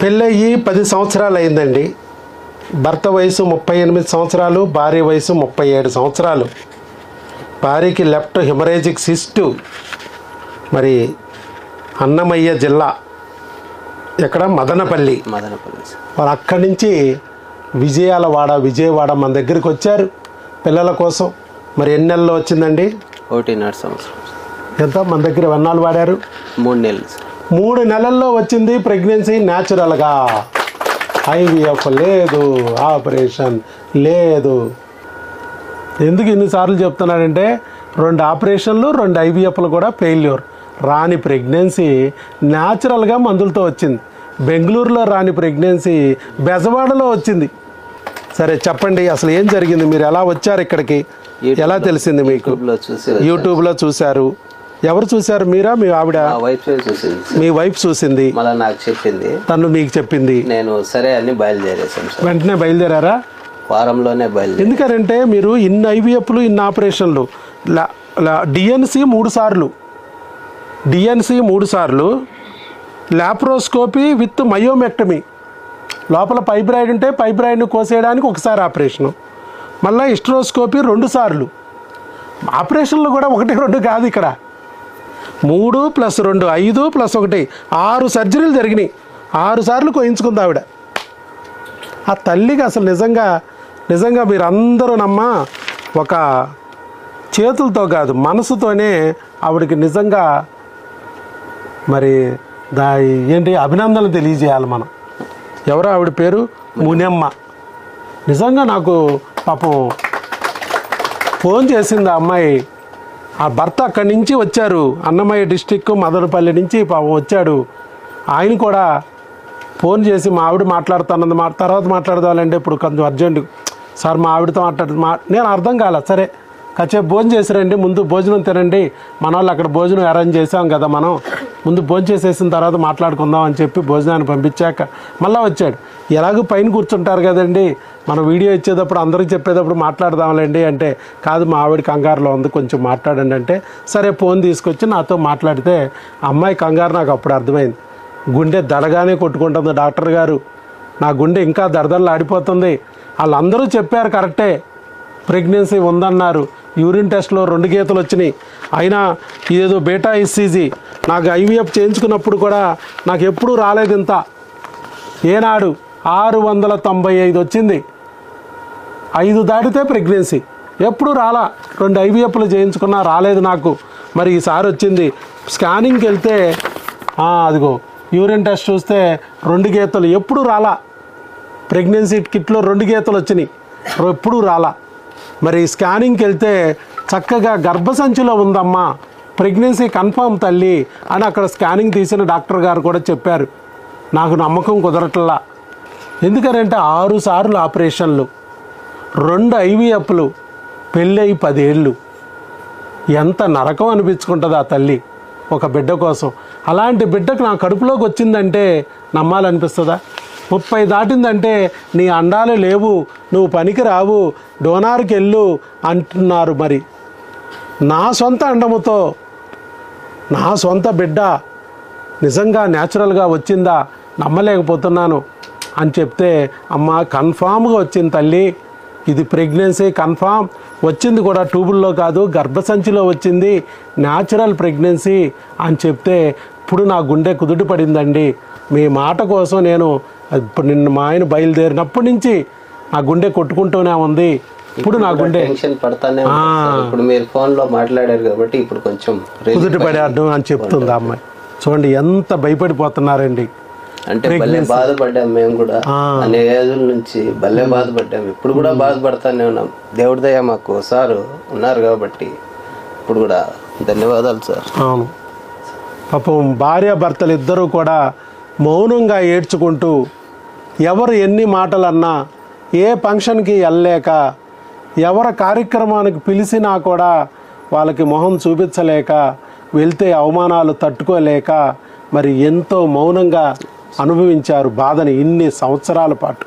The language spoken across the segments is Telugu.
పెళ్ళయ్యి 10 సంవత్సరాలు అయిందండి. భర్త వయసు 38 సంవత్సరాలు, భార్య వయసు 37 సంవత్సరాలు. భార్యకి లెఫ్ట్ హెమరేజిక్ సిస్టు. మరి అన్నమయ్య జిల్లా, ఎక్కడ మదనపల్లి. వారు అక్కడి నుంచి విజయవాడ మన దగ్గరికి వచ్చారు పిల్లల కోసం. మరి ఎన్ని నెలల్లో వచ్చిందండి? 1.5 సంవత్సరం. ఎంత మన దగ్గర ఎన్నాళ్ళు వాడారు? 3 నెలలు. 3 నెలల్లో వచ్చింది ప్రెగ్నెన్సీ న్యాచురల్గా. ఐవీఎఫ్ లేదు, ఆపరేషన్ లేదు. ఎందుకు ఇన్నిసార్లు చెప్తున్నానంటే 2 ఆపరేషన్లు 2 ఐవీఎఫ్లు కూడా ఫెయిల్యూర్. రాని ప్రెగ్నెన్సీ న్యాచురల్గా మందులతో వచ్చింది. బెంగళూరులో రాని ప్రెగ్నెన్సీ బెజవాడలో వచ్చింది. సరే చెప్పండి, అసలు ఏం జరిగింది? మీరు ఎలా వచ్చారు ఇక్కడికి? ఎలా తెలిసింది మీకు? యూట్యూబ్లో చూశారు. ఎవరు చూశారు? మీరా, మీ ఆవిడ? మీ వైఫ్ చూసింది, నాకు చెప్పింది, తను మీకు చెప్పింది. నేను సరే అని బయలుదేరేసాను. వెంటనే బయలుదేరారా? వారంలోనే బయలుదేరి. ఎందుకంటే మీరు ఇన్ని ఐవీఎఫ్లు, ఇన్ని ఆపరేషన్లు, డిఎన్సి 3 సార్లు, లాప్రోస్కోపీ విత్ మయోమెక్టమీ. లోపల ఫైబ్రాయిడ్ ఉంటే ఫైబ్రాయిడ్ని కోసేయడానికి ఒకసారి ఆపరేషను, మళ్ళీ హిస్ట్రోస్కోపీ 2 సార్లు. ఆపరేషన్లు కూడా 1, 2 కాదు, ఇక్కడ 3 + 2 5 + 1 6 సర్జరీలు జరిగినాయి. 6 సార్లు కోయించుకుంది ఆవిడ. ఆ తల్లికి అసలు నిజంగా మీరందరూ నమ్మా, ఒక చేతులతో కాదు మనసుతోనే ఆవిడకి నిజంగా మరి ఏంటి అభినందనలు తెలియజేయాలి మనం. ఎవరో ఆవిడ పేరు మునెమ్మ. నిజంగా నాకు పాపం ఫోన్ చేసింది ఆ అమ్మాయి. ఆ భర్త అక్కడి నుంచి వచ్చారు, అన్నమయ్య డిస్టిక్ మదనపల్లి నుంచి పాపం వచ్చాడు. ఆయన కూడా ఫోన్ చేసి మా ఆవిడ మాట్లాడుతానన్నది, తర్వాత మాట్లాడదాలంటే ఇప్పుడు కొంచెం అర్జెంటు సార్ మా ఆవిడతో నేను అర్థం కాలే. సరే కాసేపు భోజనం చేసిరండి, ముందు భోజనం తినండి, మన వాళ్ళు అక్కడ భోజనం అరేంజ్ చేసాం కదా, మనం ముందు భోజనం చేసేసిన తర్వాత మాట్లాడుకుందాం అని చెప్పి భోజనాన్ని పంపించాక మళ్ళీ వచ్చాడు. ఎలాగో పైన కూర్చుంటారు కదండి, మనం వీడియో ఇచ్చేటప్పుడు అందరికీ చెప్పేటప్పుడు మాట్లాడదాంలేండి అంటే, కాదు మా ఆవిడ కంగారులో ఉంది, కొంచెం మాట్లాడండి అంటే, సరే ఫోన్ తీసుకొచ్చి నాతో మాట్లాడితే అమ్మాయి కంగారు నాకు అప్పుడు అర్థమైంది. గుండె దడగానే కొట్టుకుంటుంది. డాక్టర్ గారు, నా గుండె ఇంకా దడదడలు ఆడిపోతుంది. వాళ్ళందరూ చెప్పారు కరెక్టే, ప్రెగ్నెన్సీ ఉందన్నారు. యూరిన్ టెస్ట్లో 2 గీతలు వచ్చినాయి. అయినా ఇదేదో బీటా ఈసీజీ, నాకు ఐవీఎఫ్ చేయించుకున్నప్పుడు కూడా నాకు ఎప్పుడూ రాలేదు ఇంత. ఏనాడు 695 వచ్చింది. 5 దాటితే ప్రెగ్నెన్సీ, ఎప్పుడు రాలా. 2 ఐవీఎఫ్లు చేయించుకున్నా రాలేదు నాకు. మరి ఈసారి వచ్చింది. స్కానింగ్కి వెళ్తే అదిగో యూరిన్ టెస్ట్ చూస్తే 2 గీతలు, ఎప్పుడు రాలా. ప్రెగ్నెన్సీ కిట్లో 2 గీతలు వచ్చినాయి, ఎప్పుడూ రాలా. మరి స్కానింగ్కి వెళ్తే చక్కగా గర్భసంచిలో ఉందమ్మా, ప్రెగ్నెన్సీ కన్ఫర్మ్ తల్లి అని అక్కడ స్కానింగ్ తీసిన డాక్టర్ గారు కూడా చెప్పారు. నాకు నమ్మకం కుదరట్లా. ఎందుకంటే 6 సార్లు ఆపరేషన్లు, 2 ఐవీఎఫ్లు, పెళ్ళయి 10 ఏళ్ళు. ఎంత నరకం అనిపించుకుంటుంది ఆ తల్లి ఒక బిడ్డ కోసం. అలాంటి బిడ్డకు నా కడుపులోకి వచ్చిందంటే నమ్మాలనిపిస్తుందా? 30 దాటిందంటే నీ అండాలు లేవు, నువ్వు పనికి రావు, డోనార్కి వెళ్ళు అంటున్నారు. మరి నా సొంత అండముతో నా సొంత బిడ్డ నిజంగా న్యాచురల్గా వచ్చిందా నమ్మలేకపోతున్నాను అని చెప్తే, అమ్మ కన్ఫామ్గా వచ్చింది తల్లి, ఇది ప్రెగ్నెన్సీ కన్ఫామ్ వచ్చింది కూడా, ట్యూబుల్లో కాదు గర్భసంచిలో వచ్చింది, న్యాచురల్ ప్రెగ్నెన్సీ అని చెప్తే ఇప్పుడు నా గుండె కుదుట పడిందండి. మీ మాట కోసం నేను ఇప్పుడు నిన్న మా ఆయన బయలుదేరినప్పటి నుంచి నా గుండె కొట్టుకుంటూనే ఉంది. ఇప్పుడు నా గుండె టెన్షన్ పడతానే ఇప్పుడు మీరు ఫోన్లో మాట్లాడారు కాబట్టి ఇప్పుడు కొంచెం కుదుట పడాడు అని చెప్తుంది ఆ అమ్మాయి. చూడండి ఎంత భయపడిపోతున్నారండి. అంటే భలే బాధపడ్డాం మేము కూడా, అన్ని రోజుల నుంచి భలే బాధపడ్డాం. ఇప్పుడు కూడా బాధపడతానే ఉన్నాం. దేవుడి దయ మాకు సారు ఉన్నారు కాబట్టి ఇప్పుడు కూడా ధన్యవాదాలు సార్. అవును, పాపం భార్యాభర్తలు ఇద్దరూ కూడా మౌనంగా ఏడ్చుకుంటూ, ఎవరు ఎన్ని మాటలన్నా, ఏ ఫంక్షన్కి వెళ్ళలేక, ఎవరి కార్యక్రమానికి పిలిచినా కూడా వాళ్ళకి మొహం చూపించలేక, వెళ్తే అవమానాలు తట్టుకోలేక, మరి ఎంతో మౌనంగా అనుభవించారు బాధని ఇన్ని సంవత్సరాల పాటు.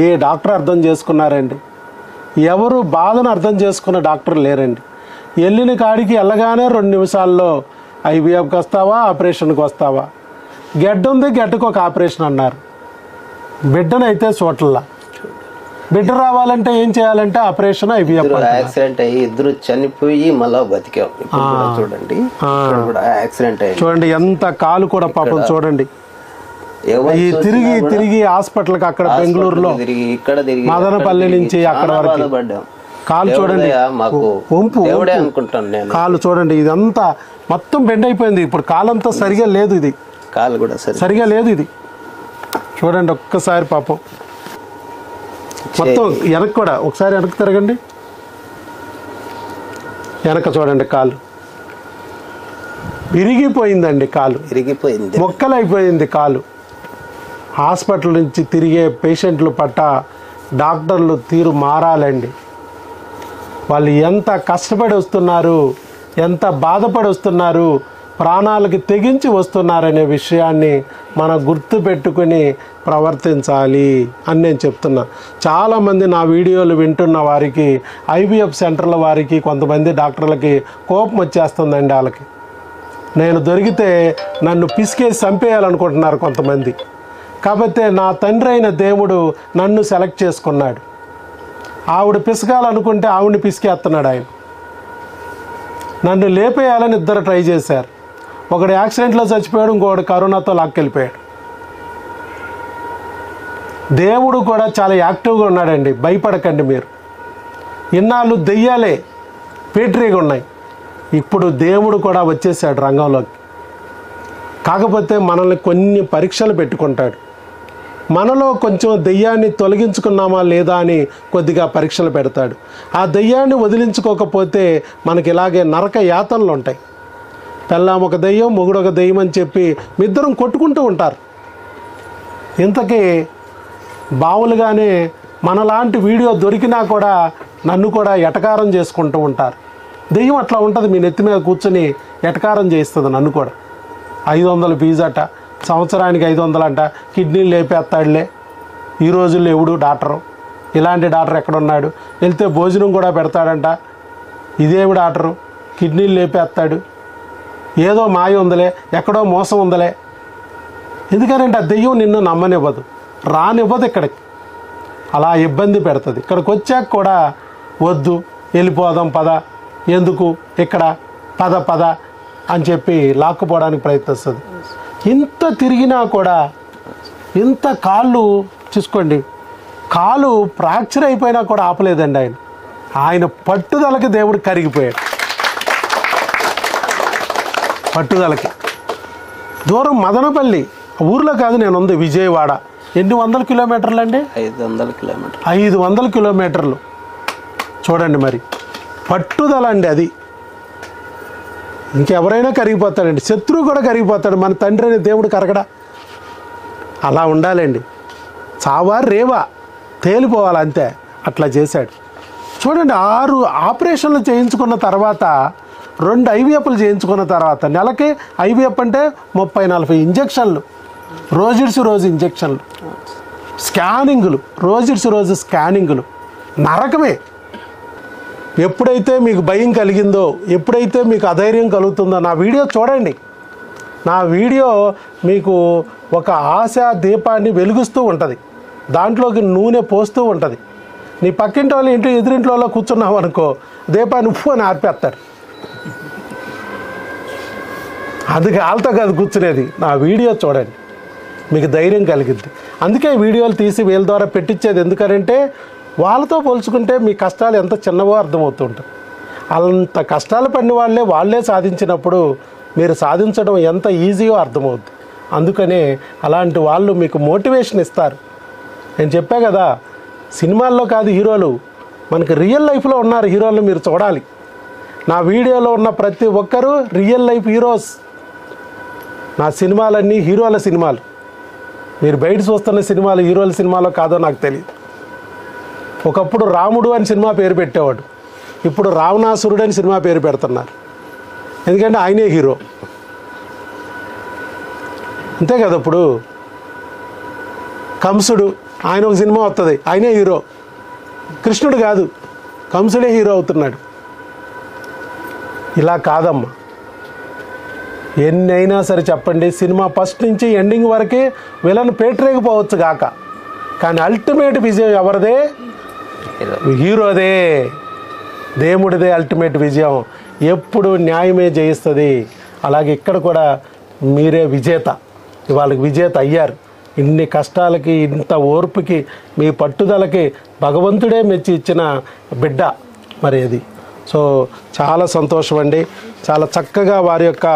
ఏ డాక్టర్ అర్థం చేసుకున్నారండి? ఎవరు బాధను అర్థం చేసుకున్న డాక్టర్ లేరండి. వెళ్ళిన కాడికి వెళ్ళగానే 2 నిమిషాల్లో ఐవీఎఫ్కి వస్తావా, ఆపరేషన్కి వస్తావా, గెడ్డ ఉంది, గెడ్డకు ఒక ఆపరేషన్ అన్నారు. బిడ్డనైతే చోట్ల బిడ్డ రావాలంటే ఏం చేయాలంటే ఆపరేషన్ ఐవీఎఫ్. యాక్సిడెంట్ అయ్యి ఇద్దరు చనిపోయి మళ్ళా బతికాం. ఇప్పుడు కూడా చూడండి, ఇక్కడ కూడా యాక్సిడెంట్ అయ్యి చూడండి ఎంత కాలు కూడా పాపం చూడండి. తిరిగి తిరిగి హాస్పిటల్కి అక్కడ బెంగళూరులో తిరిగి ఇక్కడ తిరిగి మదనపల్లి నుంచి అక్కడ వరకు పడ్డాం. కాలు చూడండి మాకు వంపు దేవుడే అనుకుంటాను నేను. కాలు చూడండి ఇదంతా మొత్తం బెండ్ అయిపోయింది. ఇప్పుడు కాలంతా సరిగా లేదు, ఇది కాలు కూడా సరిగా లేదు. ఇది చూడండి ఒక్కసారి పాపం మొత్తం వెనక్కి కూడా ఒకసారి వెనక్కి తిరగండి. వెనక చూడండి కాలు విరిగిపోయిందండి, కాలు విరిగిపోయింది, మొక్కలైపోయింది కాలు. హాస్పిటల్ నుంచి తిరిగే పేషెంట్లు పట్ట డాక్టర్లు తీరు మారాలండి. వాళ్ళు ఎంత కష్టపడి వస్తున్నారు, ఎంత బాధపడి వస్తున్నారు, ప్రాణాలకి తెగించి వస్తున్నారనే విషయాన్ని మనం గుర్తు పెట్టుకుని ప్రవర్తించాలి అని నేను చెప్తున్నా. చాలామంది నా వీడియోలు వింటున్న వారికి, ఐవీఎఫ్ సెంటర్ల వారికి, కొంతమంది డాక్టర్లకి కోపం వచ్చేస్తుందండి. వాళ్ళకి నేను దొరికితే నన్ను పిసికేసి చంపేయాలనుకుంటున్నారు కొంతమంది. కాబట్టి నా తండ్రి అయిన దేవుడు నన్ను సెలెక్ట్ చేసుకున్నాడు. ఆవిడ పిసకాలనుకుంటే ఆవిడని పిసికేస్తున్నాడు ఆయన. నన్ను లేపేయాలని ఇద్దరు ట్రై చేశారు. ఒకడు యాక్సిడెంట్లో చచ్చిపోయాడు, ఇంకొకడు కరోనాతో లాక్కెళ్ళిపోయాడు. దేవుడు కూడా చాలా యాక్టివ్గా ఉన్నాడండి. భయపడకండి మీరు. ఇన్నాళ్ళు దెయ్యాలే పేటరీగా ఉన్నాయి, ఇప్పుడు దేవుడు కూడా వచ్చేసాడు రంగంలోకి. కాకపోతే మనల్ని కొన్ని పరీక్షలు పెట్టుకుంటాడు. మనలో కొంచెం దెయ్యాన్ని తొలగించుకున్నామా లేదా అని కొద్దిగా పరీక్షలు పెడతాడు. ఆ దెయ్యాన్ని వదిలించుకోకపోతే మనకి ఇలాగే నరక యాతనలు ఉంటాయి. పెళ్ళాం ఒక దెయ్యం, మొగుడు ఒక దెయ్యం అని చెప్పి మీ ఇద్దరం కొట్టుకుంటూ ఉంటారు. ఇంతకీ బావులుగానే మనలాంటి వీడియో దొరికినా కూడా నన్ను కూడా ఎటకారం చేసుకుంటూ ఉంటారు. దెయ్యం అట్లా ఉంటుంది, మీ నెత్తి మీద కూర్చొని ఎటకారం చేస్తుంది నన్ను కూడా. 500 ఫీజు అట, సంవత్సరానికి 500 అంట, కిడ్నీలు లేపేస్తాడులే. ఈ రోజుల్లో ఎవడు డాక్టరు, ఇలాంటి డాక్టర్ ఎక్కడున్నాడు, వెళ్తే భోజనం కూడా పెడతాడంట. ఇదేమి డాక్టరు, కిడ్నీలు లేపేస్తాడు, ఏదో మాయ ఉందలే, ఎక్కడో మోసం ఉందలే. ఎందుకంటే ఆ దెయ్యం నిన్ను నమ్మనివ్వదు, రానివ్వదు ఇక్కడికి, అలా ఇబ్బంది పెడుతుంది. ఇక్కడికి వచ్చాక కూడా వద్దు, వెళ్ళిపోదాం పద, ఎందుకు ఇక్కడ, పద పద అని చెప్పి లాక్కుపోవడానికి ప్రయత్నిస్తుంది. ఇంత తిరిగినా కూడా, ఇంత కాళ్ళు చూసుకోండి, కాలు ఫ్రాక్చర్ అయిపోయినా కూడా ఆపలేదండి ఆయన. ఆయన పట్టుదలకి దేవుడు కరిగిపోయాడు. పట్టుదలకి దూరం మదనపల్లి ఊర్లో కాదు, నేను ఉంది విజయవాడ. ఎన్ని వందల కిలోమీటర్లు అండి? 500 కిలోమీటర్లు. 500 కిలోమీటర్లు. చూడండి మరి పట్టుదల అండి అది. ఇంకెవరైనా కరిగిపోతాడండి, శత్రువు కూడా కరిగిపోతాడు, మన తండ్రి అనే దేవుడు కరగడా. అలా ఉండాలండి. చావా రేవా తేలిపోవాలి అంతే, అట్లా చేశాడు. చూడండి 6 ఆపరేషన్లు చేయించుకున్న తర్వాత, 2 ఐవీఎఫ్లు చేయించుకున్న తర్వాత, నెలకి ఐవీఎఫ్ అంటే 30-40 ఇంజక్షన్లు, రోజు ఇంజక్షన్లు, స్కానింగులు, రోజు స్కానింగులు, నరకమే. ఎప్పుడైతే మీకు భయం కలిగిందో, ఎప్పుడైతే మీకు అధైర్యం కలుగుతుందో నా వీడియో చూడండి. నా వీడియో మీకు ఒక ఆశా దీపాన్ని వెలుగుస్తూ ఉంటుంది, దాంట్లోకి నూనె పోస్తూ ఉంటుంది. నీ పక్కింటి వాళ్ళు ఇంటి ఎదురింట్లో కూర్చున్నావు అనుకో, దీపాన్ని ఉప్పు అని ఆర్పేస్తారు. అది కాలుతో కాదు కూర్చునేది. నా వీడియో చూడండి, మీకు ధైర్యం కలిగిద్ది. అందుకే వీడియోలు తీసి వీళ్ళ ద్వారా పెట్టించేది. ఎందుకంటే వాళ్ళతో పోల్చుకుంటే మీ కష్టాలు ఎంత చిన్నవో అర్థమవుతూ ఉంటుంది. అంత కష్టాలు పడిన వాళ్ళే సాధించినప్పుడు మీరు సాధించడం ఎంత ఈజీయో అర్థమవుద్ది. అందుకనే అలాంటి వాళ్ళు మీకు మోటివేషన్ ఇస్తారు. నేను చెప్పా కదా, సినిమాల్లో కాదు హీరోలు, మనకి రియల్ లైఫ్లో ఉన్నారు హీరోలు, మీరు చూడాలి. నా వీడియోలో ఉన్న ప్రతి ఒక్కరూ రియల్ లైఫ్ హీరోస్. నా సినిమాలన్నీ హీరోల సినిమాలు. మీరు బయట చూస్తున్న సినిమాలు హీరోల సినిమాలో కాదో నాకు తెలియదు. ఒకప్పుడు రాముడు అని సినిమా పేరు పెట్టేవాడు, ఇప్పుడు రావణాసురుడు అని సినిమా పేరు పెడుతున్నారు. ఎందుకంటే ఆయనే హీరో, అంతే కదా. ఇప్పుడు కంసుడు, ఆయన ఒక సినిమా వస్తుంది, ఆయనే హీరో. కృష్ణుడు కాదు, కంసుడే హీరో అవుతున్నాడు. ఇలా కాదమ్మా, ఎన్ని అయినా సరే చెప్పండి, సినిమా ఫస్ట్ నుంచి ఎండింగ్ వరకే విలన్ పేటరేగిపోవచ్చు గాక, కానీ అల్టిమేట్ విజయం ఎవరిదే? హీరోదే, దేవుడిదే అల్టిమేట్ విజయం. ఎప్పుడు న్యాయమే జయిస్తుంది. అలాగే ఇక్కడ కూడా మీరే విజేత, ఇవాళకి విజేత అయ్యారు. ఇన్ని కష్టాలకి, ఇంత ఓర్పుకి, మీ పట్టుదలకి భగవంతుడే మెచ్చి ఇచ్చిన బిడ్డ మరి అది. సో చాలా సంతోషం అండి. చాలా చక్కగా వారి యొక్క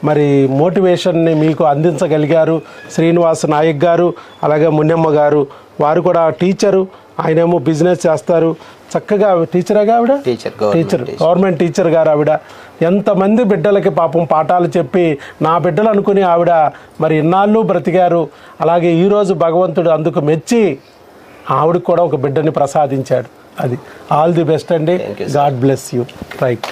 మరి మోటివేషన్ని మీకు అందించగలిగారు శ్రీనివాస్ నాయక్ గారు, అలాగే మున్నెమ్మ గారు. వారు కూడా టీచరు, ఆయనేమో బిజినెస్ చేస్తారు. చక్కగా టీచరేగా ఆవిడ, టీచర్ గవర్నమెంట్ టీచర్ గారు ఆవిడ. ఎంతమంది బిడ్డలకి పాపం పాఠాలు చెప్పి నా బిడ్డలు అనుకుని ఆవిడ మరి ఇన్నాళ్ళు బ్రతికారు. అలాగే ఈరోజు భగవంతుడు అందుకు మెచ్చి ఆవిడకు కూడా ఒక బిడ్డని ప్రసాదించాడు. అది ఆల్ ది బెస్ట్ అండి. God bless you. రైట్.